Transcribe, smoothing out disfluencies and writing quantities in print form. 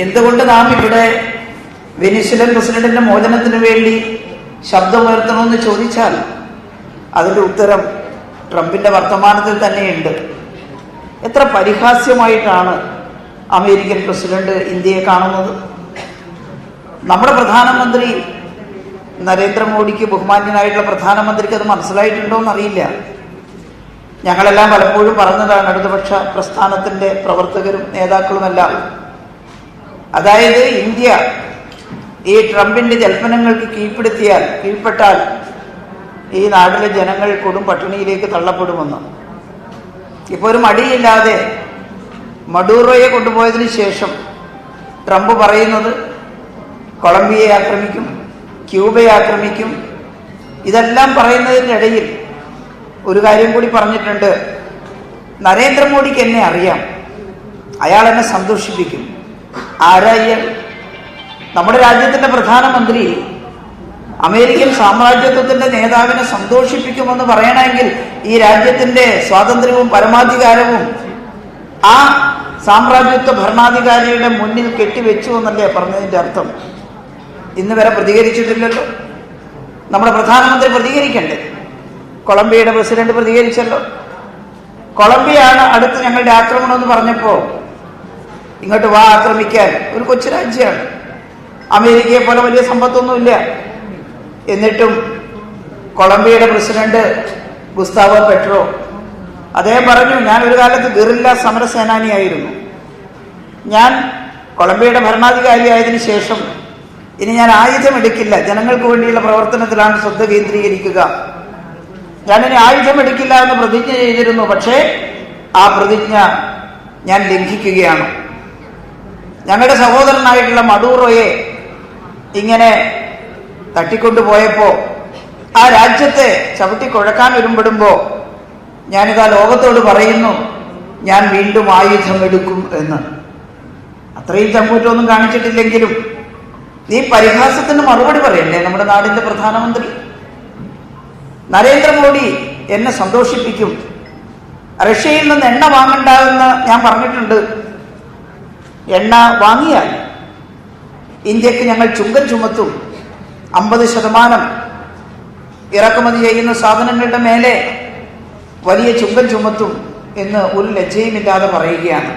എന്തുകൊണ്ട് നാം ഇവിടെ വെനിസ്വേലൻ പ്രസിഡന്റിന്റെ മോചനത്തിന് വേണ്ടി ശബ്ദമുയർത്തണമെന്ന് ചോദിച്ചാൽ അതിൻ്റെ ഉത്തരം ട്രംപിന്റെ വർത്തമാനത്തിൽ തന്നെയുണ്ട്. എത്ര പരിഹാസ്യമായിട്ടാണ് അമേരിക്കൻ പ്രസിഡന്റ് ഇന്ത്യയെ കാണുന്നത്. നമ്മുടെ പ്രധാനമന്ത്രി നരേന്ദ്രമോദിക്ക്, ബഹുമാന്യനായിട്ടുള്ള പ്രധാനമന്ത്രിക്ക് അത് മനസ്സിലായിട്ടുണ്ടോ എന്നറിയില്ല. ഞങ്ങളെല്ലാം പലപ്പോഴും പറഞ്ഞതാണ്, ഇടതുപക്ഷ പ്രസ്ഥാനത്തിൻ്റെ പ്രവർത്തകരും നേതാക്കളുമെല്ലാം. അതായത് ഇന്ത്യ ഈ ട്രംപിന്റെ ജൽപ്പനങ്ങൾക്ക് കീഴ്പ്പെട്ടാൽ ഈ നാട്ടിലെ ജനങ്ങൾ കൊടും പട്ടിണിയിലേക്ക് തള്ളപ്പെടുമെന്ന്. ഇപ്പോൾ ഒരു മടിയില്ലാതെ മഡൂറോയെ കൊണ്ടുപോയതിന് ശേഷം ട്രംപ് പറയുന്നത് കൊളംബിയയെ ആക്രമിക്കും, ക്യൂബയെ ആക്രമിക്കും. ഇതെല്ലാം പറയുന്നതിനിടയിൽ ഒരു കാര്യം കൂടി പറഞ്ഞിട്ടുണ്ട്. നരേന്ദ്രമോദിക്ക് എന്നെ അറിയാം, അയാൾ എന്നെ സന്തോഷിപ്പിക്കും. ആരായ്യൽ? നമ്മുടെ രാജ്യത്തിന്റെ പ്രധാനമന്ത്രി അമേരിക്കൻ സാമ്രാജ്യത്വത്തിന്റെ നേതാവിനെ സന്തോഷിപ്പിക്കുമെന്ന് പറയണമെങ്കിൽ ഈ രാജ്യത്തിന്റെ സ്വാതന്ത്ര്യവും പരമാധികാരവും ആ സാമ്രാജ്യത്വ ഭരണാധികാരിയുടെ മുന്നിൽ കെട്ടിവെച്ചു എന്നല്ലേ പറഞ്ഞതിന്റെ അർത്ഥം. ഇന്ന് വരെ പ്രതികരിച്ചിട്ടില്ലല്ലോ. നമ്മുടെ പ്രധാനമന്ത്രി പ്രതികരിക്കണ്ടേ? കൊളംബിയയുടെ പ്രസിഡന്റ് പ്രതികരിച്ചല്ലോ. കൊളംബിയാണ് അടുത്ത് ഞങ്ങളുടെ ആക്രമണം എന്ന് പറഞ്ഞപ്പോൾ ഇങ്ങോട്ട് വാ ആക്രമിക്കാൻ, ഒരു കൊച്ചു രാജ്യമാണ്, അമേരിക്കയെ പോലെ വലിയ സമ്പത്തൊന്നുമില്ല. എന്നിട്ടും കൊളംബിയയുടെ പ്രസിഡന്റ് ഗുസ്താവോ പെട്രോ അദ്ദേഹം പറഞ്ഞു, ഞാൻ ഒരു കാലത്ത് ഗറില്ല സമരസേനാനിയായിരുന്നു. ഞാൻ കൊളംബിയയുടെ ഭരണാധികാരിയായതിനു ശേഷം ഇനി ഞാൻ ആയുധമെടുക്കില്ല, ജനങ്ങൾക്ക് വേണ്ടിയുള്ള പ്രവർത്തനത്തിലാണ് ശ്രദ്ധ കേന്ദ്രീകരിക്കുക. ഞാനിനി ആയുധമെടുക്കില്ല എന്ന് പ്രതിജ്ഞ ചെയ്തിരുന്നു. പക്ഷേ ആ പ്രതിജ്ഞ ഞാൻ ലംഘിക്കുകയാണ്. ഞങ്ങളുടെ സഹോദരനായിട്ടുള്ള മഡൂറോയെ ഇങ്ങനെ തട്ടിക്കൊണ്ടുപോയപ്പോൾ ആ രാജ്യത്തെ ചവിട്ടിക്കുഴക്കാൻ ഒരുമ്പെടുമ്പോൾ ഞാനിതാ ലോകത്തോട് പറയുന്നു, ഞാൻ വീണ്ടും ആയുധമെടുക്കും എന്ന്. അത്രയും ചങ്കൂറ്റമൊന്നും കാണിച്ചിട്ടില്ലെങ്കിലും ഈ പരിഹാസത്തിന് മറുപടി പറയണ്ടേ നമ്മുടെ നാടിന്റെ പ്രധാനമന്ത്രി? നരേന്ദ്രമോദി എന്നെ സന്തോഷിപ്പിക്കും. റഷ്യയിൽ നിന്ന് എണ്ണ വാങ്ങണ്ടെന്ന് ഞാൻ പറഞ്ഞിട്ടുണ്ട്. എണ്ണ വാങ്ങിയാൽ ഇന്ത്യക്ക് ഞങ്ങൾ ചുങ്കം ചുമത്തും. 50% ഇറക്കുമതി ചെയ്യുന്ന സാധനങ്ങളുടെ മേലെ വലിയ ചുങ്കം ചുമത്തും എന്ന് ഒരു ലജ്ജയുമില്ലാതെ പറയുകയാണ്.